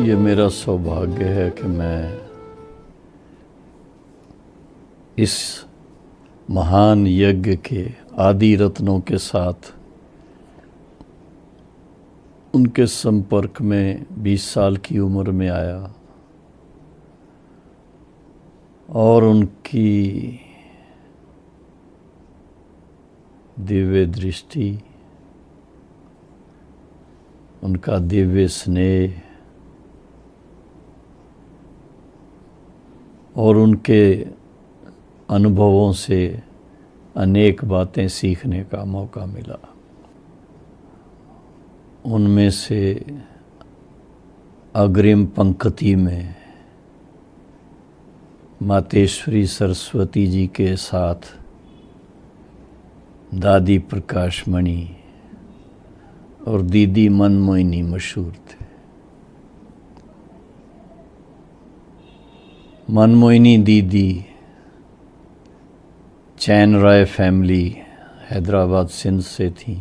ये मेरा सौभाग्य है कि मैं इस महान यज्ञ के आदि रत्नों के साथ उनके संपर्क में 20 साल की उम्र में आया और उनकी दिव्य दृष्टि, उनका दिव्य स्नेह और उनके अनुभवों से अनेक बातें सीखने का मौका मिला। उनमें से अग्रिम पंक्ति में मातेश्वरी सरस्वती जी के साथ दादी प्रकाशमणि और दीदी मनमोहिनी मशहूर थे। मनमोहिनी दीदी चैन राय फैमिली हैदराबाद सिंध से थी।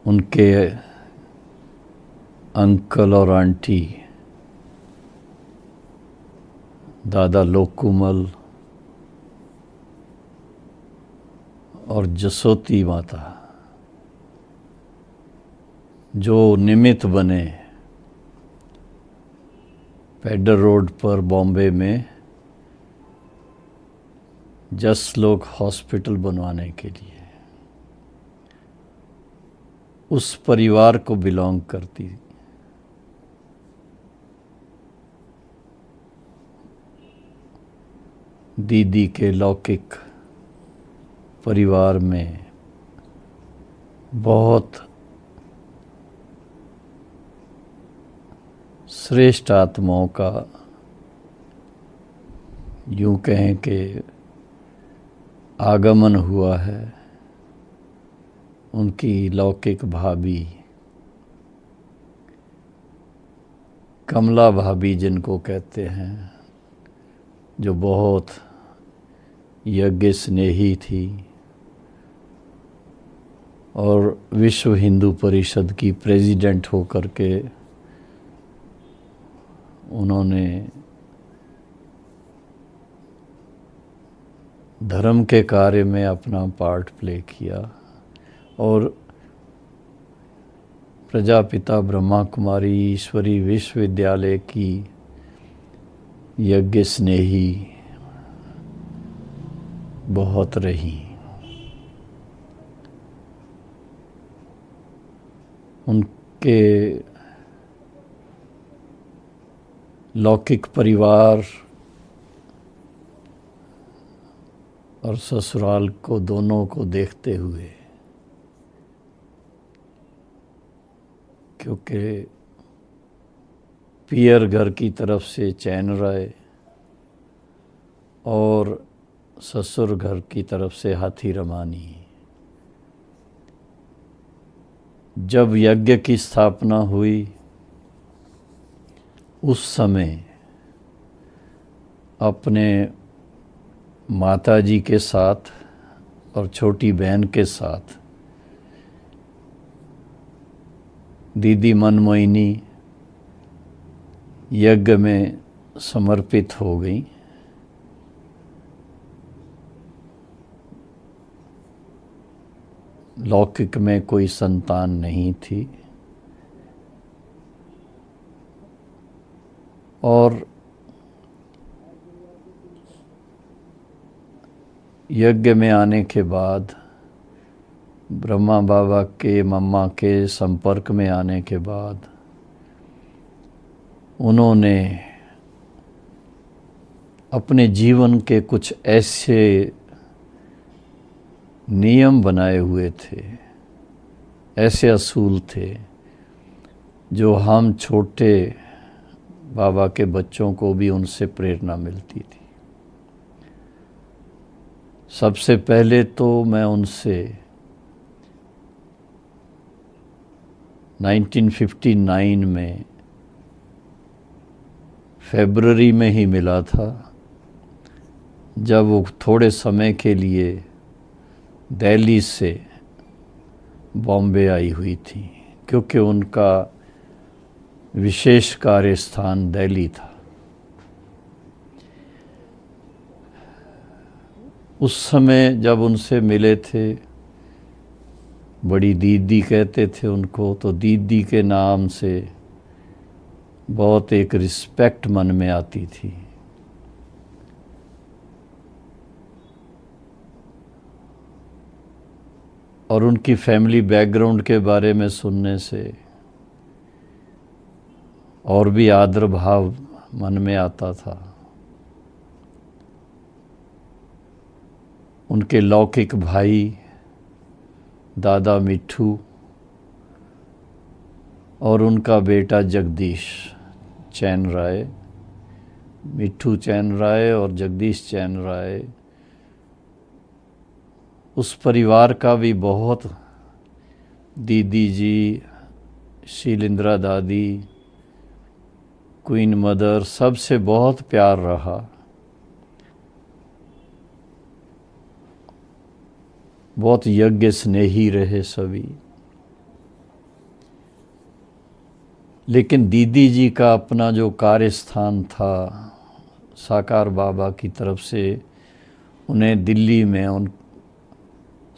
उनके अंकल और आंटी दादा लोकुमल और जसोती माता जो निमित्त बने पेडर रोड पर बॉम्बे में जसलोक हॉस्पिटल बनवाने के लिए, उस परिवार को बिलोंग करती। दीदी के लौकिक परिवार में बहुत श्रेष्ठ आत्माओं का, यूं कहें कि आगमन हुआ है। उनकी लौकिक भाभी कमला भाभी जिनको कहते हैं, जो बहुत यज्ञ स्नेही थी और विश्व हिंदू परिषद की प्रेसिडेंट होकर के उन्होंने धर्म के कार्य में अपना पार्ट प्ले किया और प्रजापिता ब्रह्मा कुमारी ईश्वरी विश्वविद्यालय की यज्ञ स्नेही बहुत रही। उनके लौकिक परिवार और ससुराल को दोनों को देखते हुए, क्योंकि पियर घर की तरफ से चैन राय और ससुर घर की तरफ से हाथी रमानी, जब यज्ञ की स्थापना हुई उस समय अपने माताजी के साथ और छोटी बहन के साथ दीदी मनमोहिनी यज्ञ में समर्पित हो गई। लौकिक में कोई संतान नहीं थी और यज्ञ में आने के बाद, ब्रह्मा बाबा के मम्मा के संपर्क में आने के बाद, उन्होंने अपने जीवन के कुछ ऐसे नियम बनाए हुए थे, ऐसे असूल थे जो हम छोटे बाबा के बच्चों को भी उनसे प्रेरणा मिलती थी। सबसे पहले तो मैं उनसे 1959 में फरवरी में ही मिला था, जब वो थोड़े समय के लिए दिल्ली से बॉम्बे आई हुई थी, क्योंकि उनका विशेष कार्य स्थान दिल्ली था। उस समय जब उनसे मिले थे, बड़ी दीदी कहते थे उनको, तो दीदी के नाम से बहुत एक रिस्पेक्ट मन में आती थी। और उनकी फैमिली बैकग्राउंड के बारे में सुनने से और भी आदर भाव मन में आता था। उनके लौकिक भाई दादा मिट्ठू और उनका बेटा जगदीश चैन राय, मिट्ठू चैन राय और जगदीश चैन राय, उस परिवार का भी बहुत दीदी जी, शीलिंद्रा दादी, क्वीन मदर, सबसे बहुत प्यार रहा। बहुत यज्ञ स्नेही रहे सभी। लेकिन दीदी जी का अपना जो कार्य स्थान था, साकार बाबा की तरफ से उन्हें दिल्ली में उन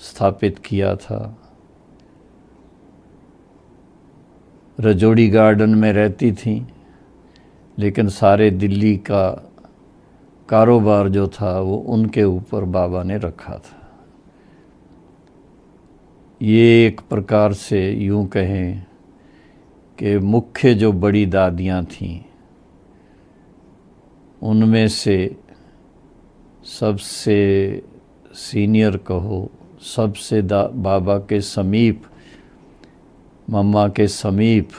स्थापित किया था। रजोड़ी गार्डन में रहती थीं, लेकिन सारे दिल्ली का कारोबार जो था वो उनके ऊपर बाबा ने रखा था। ये एक प्रकार से यूँ कहें कि मुख्य जो बड़ी दादियाँ थीं, उनमें से सबसे सीनियर कहो, सबसे बाबा के समीप, मम्मा के समीप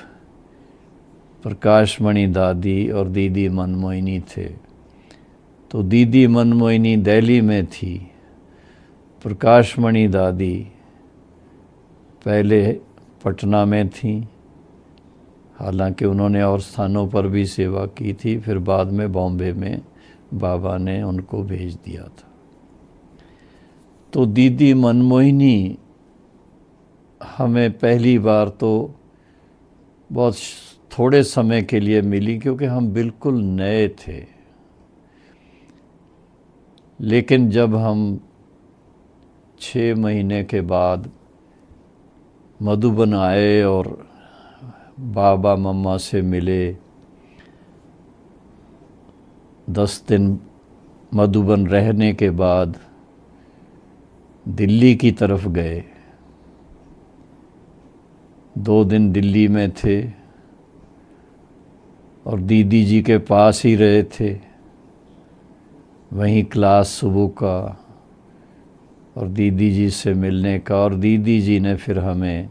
प्रकाशमणि दादी और दीदी मनमोहिनी थे। तो दीदी मनमोहिनी दिल्ली में थी, प्रकाशमणि दादी पहले पटना में थीं, हालांकि उन्होंने और स्थानों पर भी सेवा की थी, फिर बाद में बॉम्बे में बाबा ने उनको भेज दिया था। तो दीदी मनमोहिनी हमें पहली बार तो बहुत थोड़े समय के लिए मिली, क्योंकि हम बिल्कुल नए थे। लेकिन जब हम 6 महीने के बाद मधुबन आए और बाबा मम्मा से मिले, 10 दिन मधुबन रहने के बाद दिल्ली की तरफ गए। 2 दिन दिल्ली में थे और दीदी जी के पास ही रहे थे। वहीं क्लास सुबह का और दीदी जी से मिलने का, और दीदी जी ने फिर हमें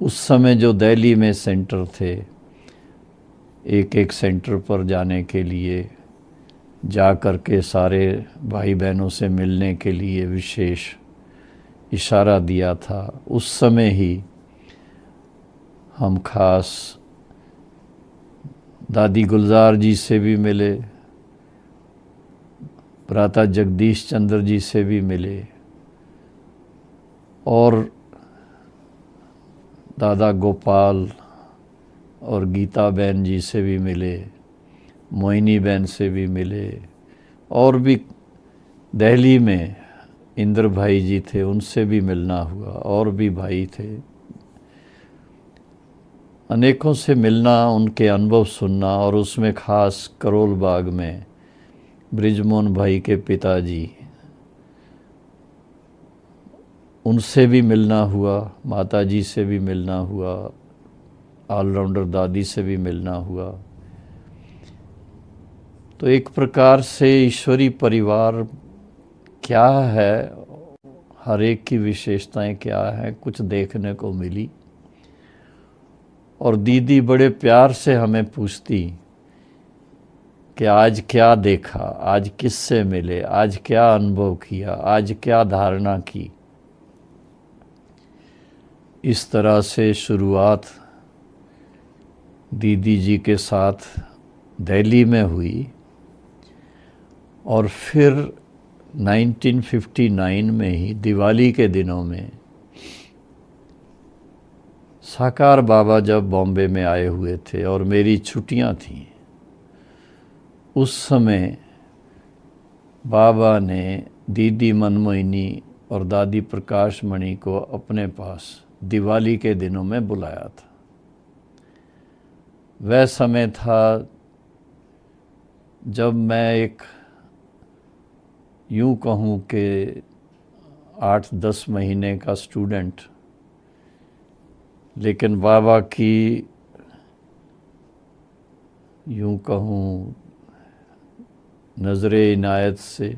उस समय जो दिल्ली में सेंटर थे, एक एक सेंटर पर जाने के लिए जा कर के सारे भाई बहनों से मिलने के लिए विशेष इशारा दिया था। उस समय ही हम खास दादी गुलजार जी से भी मिले, भ्राता जगदीश चंद्र जी से भी मिले, और दादा गोपाल और गीता बहन जी से भी मिले, मोहिनी बहन से भी मिले, और भी दिल्ली में इंद्र भाई जी थे, उनसे भी मिलना हुआ, और भी भाई थे। अनेकों से मिलना, उनके अनुभव सुनना, और उसमें खास करोल बाग में ब्रिजमोहन भाई के पिताजी, उनसे भी मिलना हुआ, माता जी से भी मिलना हुआ, ऑलराउंडर दादी से भी मिलना हुआ। तो एक प्रकार से ईश्वरी परिवार क्या है, हर एक की विशेषताएं क्या हैं, कुछ देखने को मिली। और दीदी बड़े प्यार से हमें पूछती कि आज क्या देखा, आज किससे मिले, आज क्या अनुभव किया, आज क्या धारणा की। इस तरह से शुरुआत दीदी जी के साथ दिल्ली में हुई, और फिर 1959 में ही दिवाली के दिनों में साकार बाबा जब बॉम्बे में आए हुए थे और मेरी छुट्टियां थीं, उस समय बाबा ने दीदी मनमोहिनी और दादी प्रकाश मणि को अपने पास दिवाली के दिनों में बुलाया था। वह समय था जब मैं एक यूं कहूँ कि 8-10 महीने का स्टूडेंट, लेकिन बाबा की यूं कहूँ नज़रे इनायत से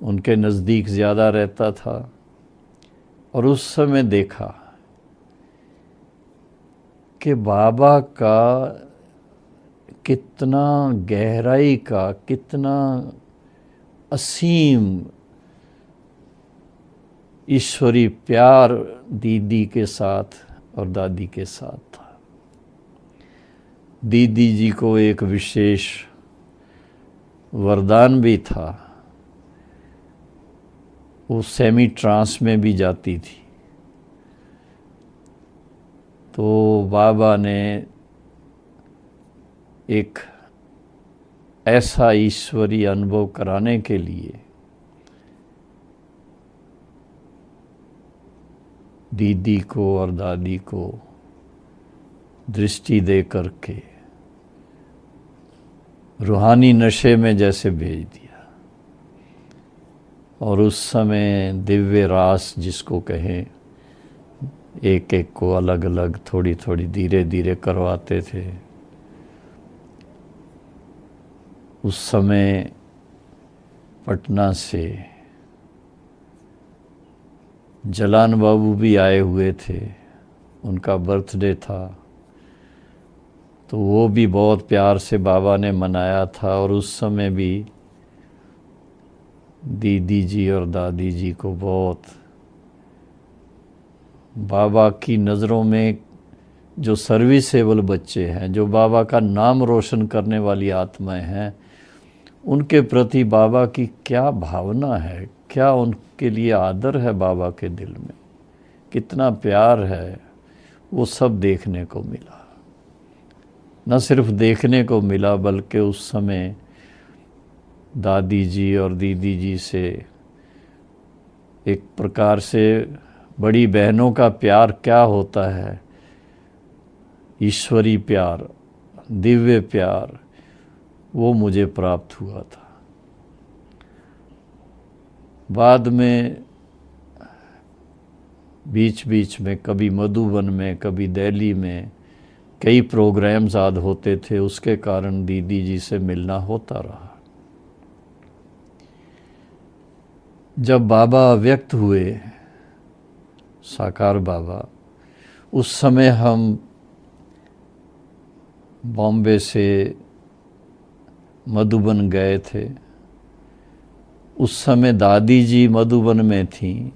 उनके नज़दीक ज़्यादा रहता था। और उस समय देखा कि बाबा का कितना गहराई का, कितना असीम ईश्वरी प्यार दीदी के साथ और दादी के साथ था। दीदी जी को एक विशेष वरदान भी था, वो सेमी ट्रांस में भी जाती थी। तो बाबा ने एक ऐसा ईश्वरी अनुभव कराने के लिए दीदी को और दादी को दृष्टि दे करके रूहानी नशे में जैसे भेज दिया। और उस समय दिव्य रास जिसको कहें, एक एक को अलग अलग थोड़ी थोड़ी धीरे धीरे करवाते थे। उस समय पटना से जलान बाबू भी आए हुए थे, उनका बर्थडे था, तो वो भी बहुत प्यार से बाबा ने मनाया था। और उस समय भी दीदी जी और दादी जी को बहुत बाबा की नज़रों में जो सर्विसेबल बच्चे हैं, जो बाबा का नाम रोशन करने वाली आत्माएं हैं, उनके प्रति बाबा की क्या भावना है, क्या उनके लिए आदर है बाबा के दिल में, कितना प्यार है, वो सब देखने को मिला। न सिर्फ देखने को मिला बल्कि उस समय दादी जी और दीदी जी से एक प्रकार से बड़ी बहनों का प्यार क्या होता है, ईश्वरी प्यार, दिव्य प्यार, वो मुझे प्राप्त हुआ था। बाद में बीच बीच में कभी मधुबन में, कभी दिल्ली में कई प्रोग्राम्स आद होते थे, उसके कारण दीदी जी से मिलना होता रहा। जब बाबा व्यक्त हुए, साकार बाबा, उस समय हम बॉम्बे से मधुबन गए थे। उस समय दादी जी मधुबन में थीं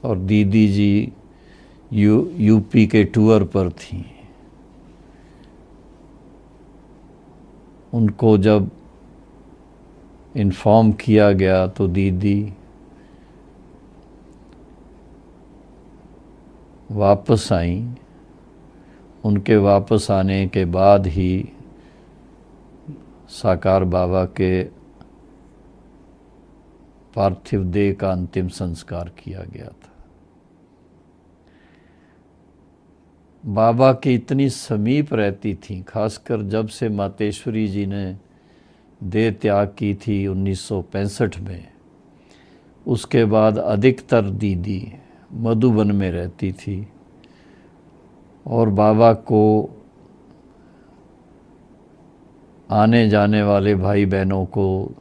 और दीदी जी यूपी के टूर पर थीं। उनको जब इन्फॉर्म किया गया तो दीदी वापस आईं। उनके वापस आने के बाद ही साकार बाबा के पार्थिव देह का अंतिम संस्कार किया गया था। बाबा की इतनी समीप रहती थी, खासकर जब से मातेश्वरी जी ने देह त्याग की थी 1965 में, उसके बाद अधिकतर दीदी मधुबन में रहती थी और बाबा को आने जाने वाले भाई बहनों को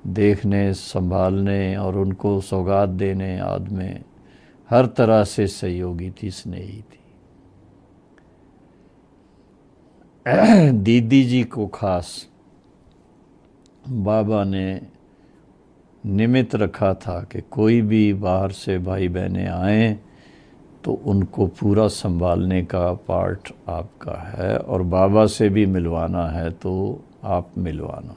देखने, संभालने और उनको सौगात देने आदि में हर तरह से सहयोगी थी, स्नेही थी। दीदी जी को खास बाबा ने निमित्त रखा था कि कोई भी बाहर से भाई बहनें आएँ तो उनको पूरा संभालने का पार्ट आपका है, और बाबा से भी मिलवाना है तो आप मिलवाना।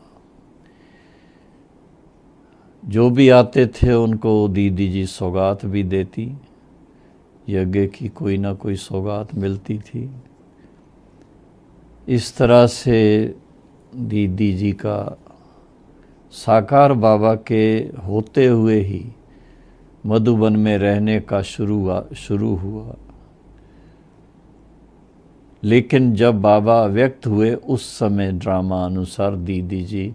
जो भी आते थे उनको दीदी जी सौगात भी देती, यज्ञ की कोई ना कोई सौगात मिलती थी। इस तरह से दीदी जी का साकार बाबा के होते हुए ही मधुबन में रहने का शुरू हुआ। लेकिन जब बाबा व्यक्त हुए उस समय ड्रामा अनुसार दीदी जी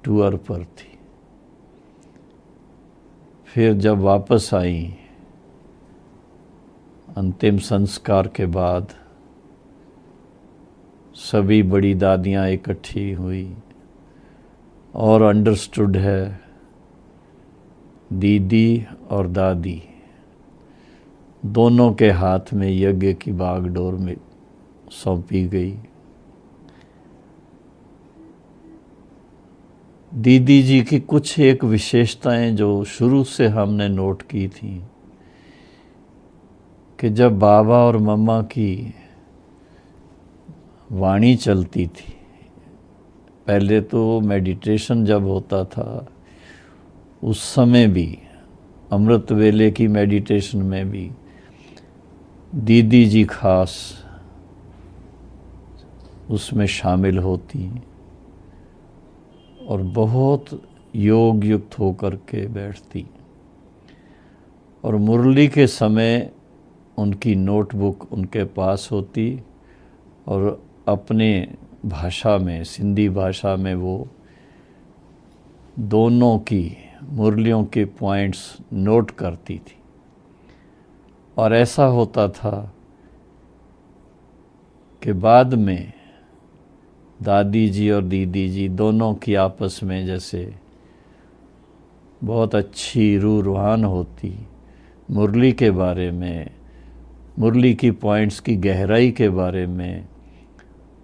टूर पर थी। फिर जब वापस आई अंतिम संस्कार के बाद सभी बड़ी दादियाँ इकट्ठी हुई और अंडरस्टूड है दीदी और दादी दोनों के हाथ में यज्ञ की बागडोर में सौंपी गई। दीदी जी की कुछ एक विशेषताएं जो शुरू से हमने नोट की थी कि जब बाबा और मम्मा की वाणी चलती थी, पहले तो मेडिटेशन जब होता था उस समय भी, अमृत वेले की मेडिटेशन में भी दीदी जी खास उसमें शामिल होती और बहुत योग युक्त होकर के बैठती। और मुरली के समय उनकी नोटबुक उनके पास होती और अपने भाषा में, सिंधी भाषा में वो दोनों की मुरलियों के पॉइंट्स नोट करती थी। और ऐसा होता था कि बाद में दादी जी और दीदी जी दोनों की आपस में जैसे बहुत अच्छी रूहान होती मुरली के बारे में, मुरली की पॉइंट्स की गहराई के बारे में।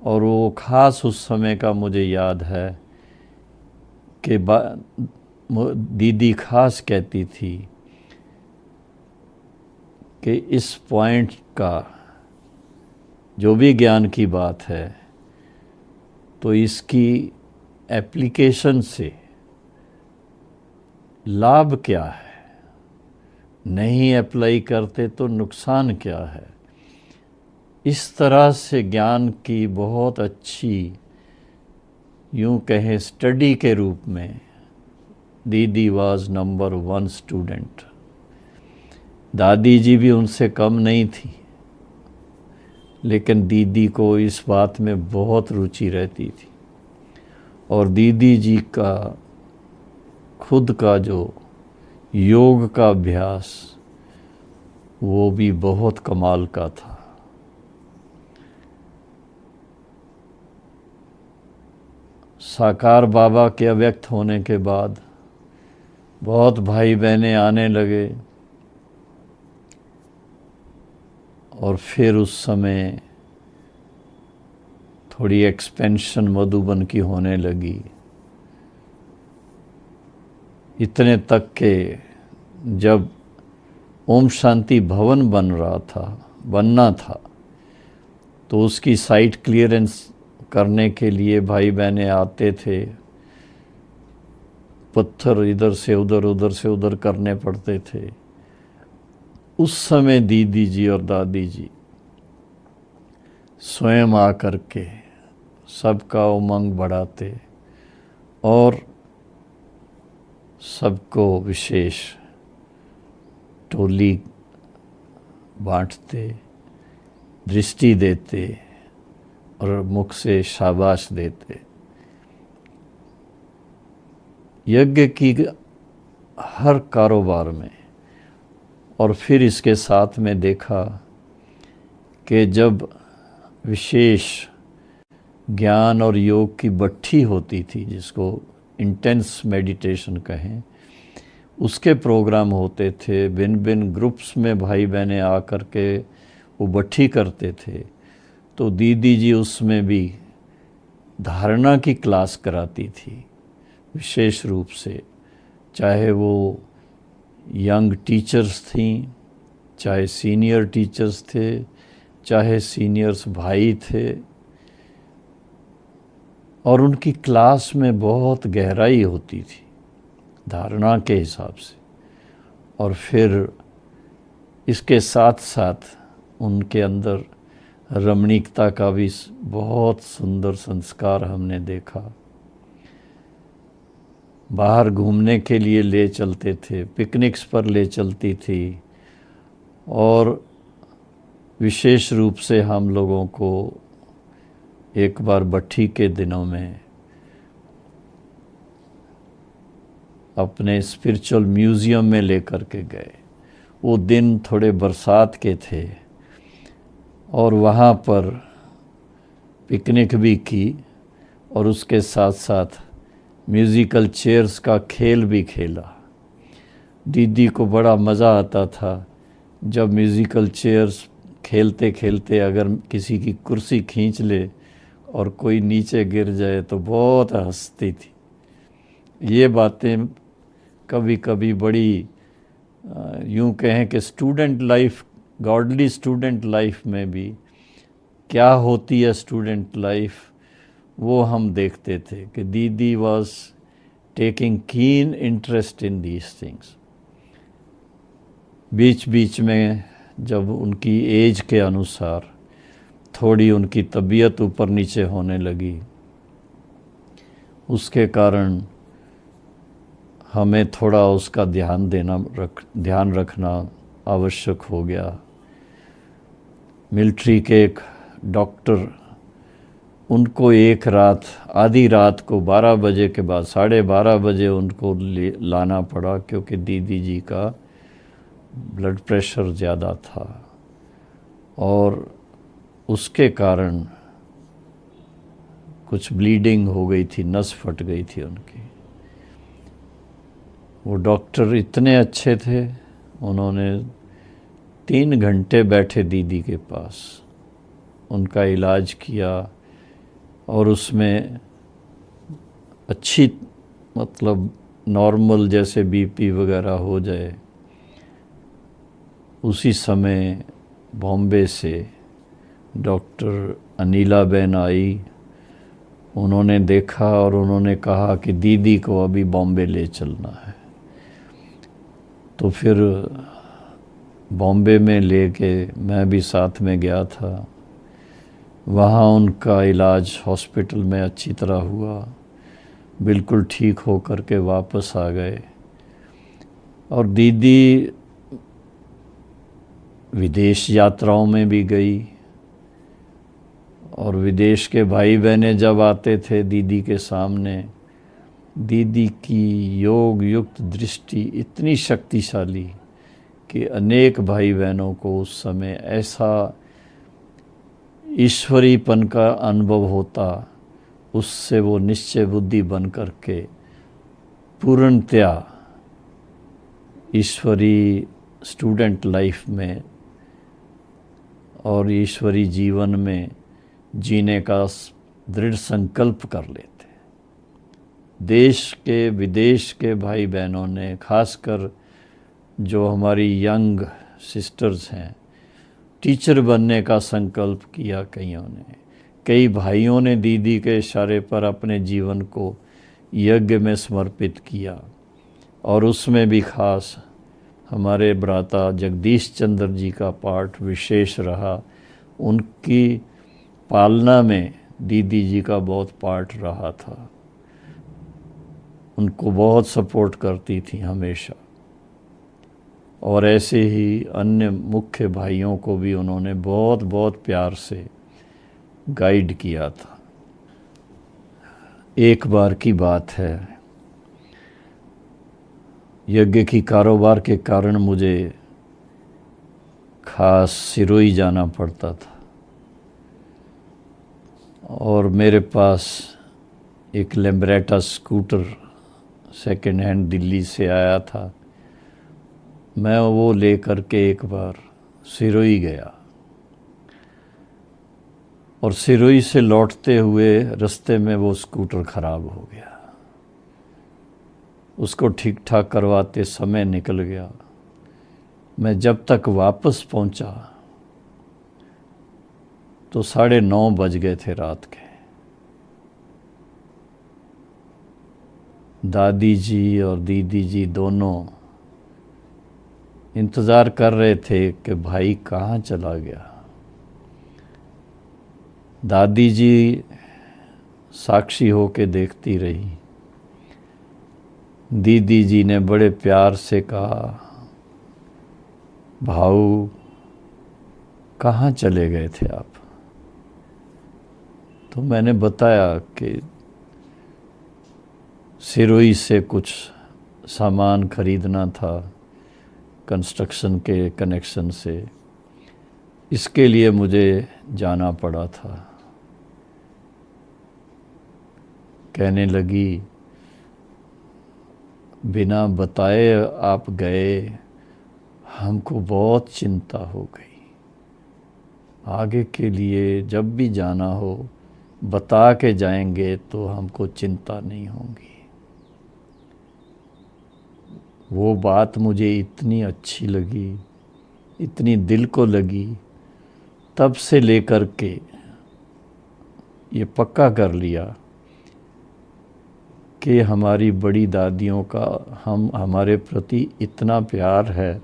और वो ख़ास उस समय का मुझे याद है कि दीदी खास कहती थी कि इस पॉइंट का जो भी ज्ञान की बात है तो इसकी एप्लीकेशन से लाभ क्या है, नहीं अप्लाई करते तो नुकसान क्या है। इस तरह से ज्ञान की बहुत अच्छी, यूँ कहें स्टडी के रूप में दीदी वाज नंबर 1 स्टूडेंट। दादी जी भी उनसे कम नहीं थी, लेकिन दीदी को इस बात में बहुत रुचि रहती थी। और दीदी जी का खुद का जो योग का अभ्यास वो भी बहुत कमाल का था। साकार बाबा के अव्यक्त होने के बाद बहुत भाई बहनें आने लगे और फिर उस समय थोड़ी एक्सपेंशन मधुबन की होने लगी, इतने तक के जब ओम शांति भवन बनना था तो उसकी साइट क्लियरेंस करने के लिए भाई बहनें आते थे। पत्थर इधर से उधर, उधर से उधर करने पड़ते थे। उस समय दीदी जी और दादी जी स्वयं आकर के सबका उमंग बढ़ाते और सबको विशेष टोली बांटते, दृष्टि देते और मुख से शाबाश देते। यज्ञ की हर कारोबार में। और फिर इसके साथ में देखा कि जब विशेष ज्ञान और योग की बट्ठी होती थी, जिसको इंटेंस मेडिटेशन कहें, उसके प्रोग्राम होते थे। भिन्न भिन्न ग्रुप्स में भाई बहनें आकर के वो बट्ठी करते थे। तो दीदी जी उसमें भी धारणा की क्लास कराती थी विशेष रूप से, चाहे वो यंग टीचर्स थीं, चाहे सीनियर टीचर्स थे, चाहे सीनियर्स भाई थे। और उनकी क्लास में बहुत गहराई होती थी धारणा के हिसाब से। और फिर इसके साथ साथ उनके अंदर रमणीकता का भी बहुत सुंदर संस्कार हमने देखा। बाहर घूमने के लिए ले चलते थे, पिकनिक्स पर ले चलती थी, और विशेष रूप से हम लोगों को एक बार भट्ठी के दिनों में अपने स्पिरिचुअल म्यूज़ियम में लेकर के गए। वो दिन थोड़े बरसात के थे और वहाँ पर पिकनिक भी की और उसके साथ साथ म्यूज़िकल चेयर्स का खेल भी खेला। दीदी को बड़ा मज़ा आता था जब म्यूज़िकल चेयर्स खेलते खेलते अगर किसी की कुर्सी खींच ले और कोई नीचे गिर जाए तो बहुत हंसती थी। ये बातें कभी कभी बड़ी यूँ कहें कि student life, godly student life में भी क्या होती है स्टूडेंट लाइफ, वो हम देखते थे कि दीदी was taking keen interest in these things. बीच बीच में जब उनकी एज के अनुसार थोड़ी उनकी तबीयत ऊपर नीचे होने लगी, उसके कारण हमें थोड़ा उसका ध्यान रखना आवश्यक हो गया। मिलिट्री के एक डॉक्टर, उनको एक रात, आधी रात को 12 बजे के बाद 12:30 बजे उनको लाना पड़ा क्योंकि दीदी जी का ब्लड प्रेशर ज़्यादा था और उसके कारण कुछ ब्लीडिंग हो गई थी, नस फट गई थी उनकी। वो डॉक्टर इतने अच्छे थे, उन्होंने 3 घंटे बैठे दीदी के पास, उनका इलाज किया और उसमें अच्छी, मतलब नॉर्मल जैसे बीपी वगैरह हो जाए, उसी समय बॉम्बे से डॉक्टर अनिला बेन आई। उन्होंने देखा और उन्होंने कहा कि दीदी को अभी बॉम्बे ले चलना है। तो फिर बॉम्बे में लेके मैं भी साथ में गया था। वहाँ उनका इलाज हॉस्पिटल में अच्छी तरह हुआ, बिल्कुल ठीक हो कर के वापस आ गए। और दीदी विदेश यात्राओं में भी गई और विदेश के भाई बहनें जब आते थे दीदी के सामने, दीदी की योग युक्त दृष्टि इतनी शक्तिशाली कि अनेक भाई बहनों को उस समय ऐसा ईश्वरीपन का अनुभव होता, उससे वो निश्चय बुद्धि बन कर के पूर्णतया ईश्वरी स्टूडेंट लाइफ में और ईश्वरी जीवन में जीने का दृढ़ संकल्प कर लेते। देश के विदेश के भाई बहनों ने, खासकर जो हमारी यंग सिस्टर्स हैं, टीचर बनने का संकल्प किया। कई भाइयों ने दीदी के इशारे पर अपने जीवन को यज्ञ में समर्पित किया और उसमें भी खास हमारे भ्राता जगदीश चंद्र जी का पार्ट विशेष रहा। उनकी पालना में दीदी जी का बहुत पार्ट रहा था, उनको बहुत सपोर्ट करती थी हमेशा। और ऐसे ही अन्य मुख्य भाइयों को भी उन्होंने बहुत बहुत प्यार से गाइड किया था। एक बार की बात है, यज्ञ की कारोबार के कारण मुझे खास सिरोही जाना पड़ता था और मेरे पास एक Lambretta scooter second hand Delhi से आया था। मैं वो ले कर के एक बार सिरोही गया और सिरोही से लौटते हुए रास्ते में वो स्कूटर ख़राब हो गया। उसको ठीक ठाक करवाते समय निकल गया। मैं जब तक वापस पहुंचा तो 9:30 बज गए थे रात के। दादी जी और दीदी जी दोनों इंतज़ार कर रहे थे कि भाई कहाँ चला गया। दादी जी साक्षी होके देखती रही। दीदी जी ने बड़े प्यार से कहा, भाऊ कहाँ चले गए थे आप? तो मैंने बताया कि सिरोही से कुछ सामान खरीदना था कंस्ट्रक्शन के कनेक्शन से, इसके लिए मुझे जाना पड़ा था। कहने लगी, बिना बताए आप गए, हमको बहुत चिंता हो गई। आगे के लिए जब भी जाना हो बता के जाएंगे तो हमको चिंता नहीं होगी। वो बात मुझे इतनी अच्छी लगी, इतनी दिल को लगी, तब से लेकर के ये पक्का कर लिया कि हमारी बड़ी दादियों का हमारे प्रति इतना प्यार है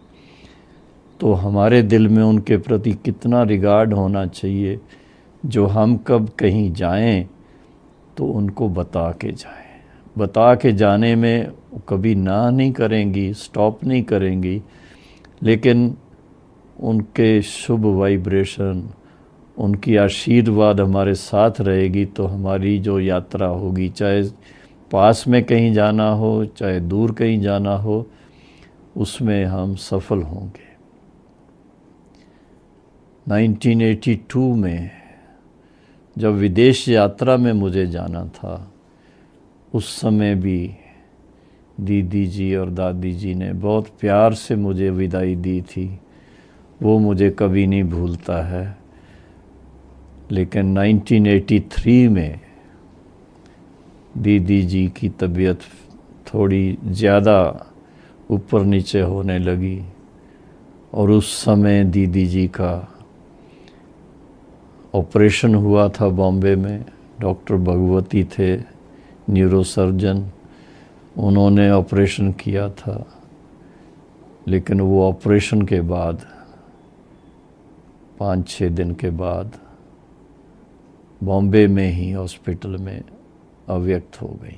तो हमारे दिल में उनके प्रति कितना रिगार्ड होना चाहिए, जो हम कब कहीं जाएं तो उनको बता के जाएं। बता के जाने में कभी ना नहीं करेंगी, स्टॉप नहीं करेंगी, लेकिन उनके शुभ वाइब्रेशन, उनकी आशीर्वाद हमारे साथ रहेगी तो हमारी जो यात्रा होगी, चाहे पास में कहीं जाना हो चाहे दूर कहीं जाना हो, उसमें हम सफल होंगे। 1982 में जब विदेश यात्रा में मुझे जाना था, उस समय भी दीदी जी और दादी जी ने बहुत प्यार से मुझे विदाई दी थी। वो मुझे कभी नहीं भूलता है। लेकिन 1983 में दीदी जी की तबीयत थोड़ी ज़्यादा ऊपर नीचे होने लगी और उस समय दीदी जी का ऑपरेशन हुआ था बॉम्बे में। डॉक्टर भगवती थे न्यूरोसर्जन, उन्होंने ऑपरेशन किया था। लेकिन वो ऑपरेशन के बाद 5-6 दिन के बाद बॉम्बे में ही हॉस्पिटल में अव्यक्त हो गई।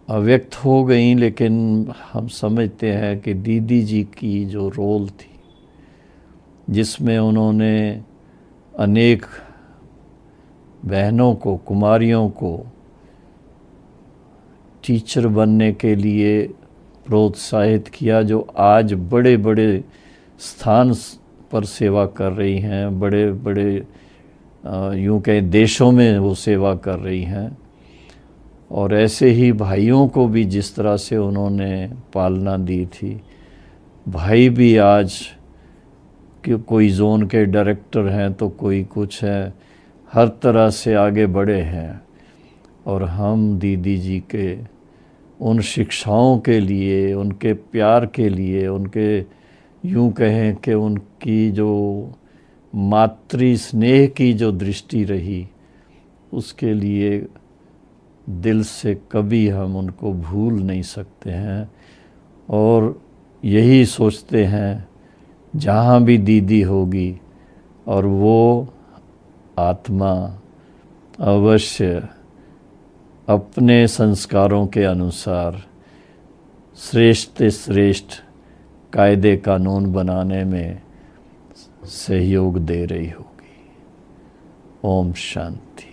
अव्यक्त हो गई, लेकिन हम समझते हैं कि दीदी जी की जो रोल थी, जिसमें उन्होंने अनेक बहनों को, कुमारियों को टीचर बनने के लिए प्रोत्साहित किया, जो आज बड़े बड़े स्थान पर सेवा कर रही हैं, बड़े बड़े यूँ कहें देशों में वो सेवा कर रही हैं। और ऐसे ही भाइयों को भी जिस तरह से उन्होंने पालना दी थी, भाई भी आज कि कोई जोन के डायरेक्टर हैं तो कोई कुछ है, हर तरह से आगे बढ़े हैं। और हम दीदी जी के उन शिक्षाओं के लिए, उनके प्यार के लिए, उनके यूँ कहें कि उनकी जो मातृ स्नेह की जो दृष्टि रही, उसके लिए दिल से कभी हम उनको भूल नहीं सकते हैं। और यही सोचते हैं जहाँ भी दीदी होगी और वो आत्मा अवश्य अपने संस्कारों के अनुसार श्रेष्ठ से श्रेष्ठ कायदे कानून बनाने में सहयोग दे रही होगी। ओम शांति।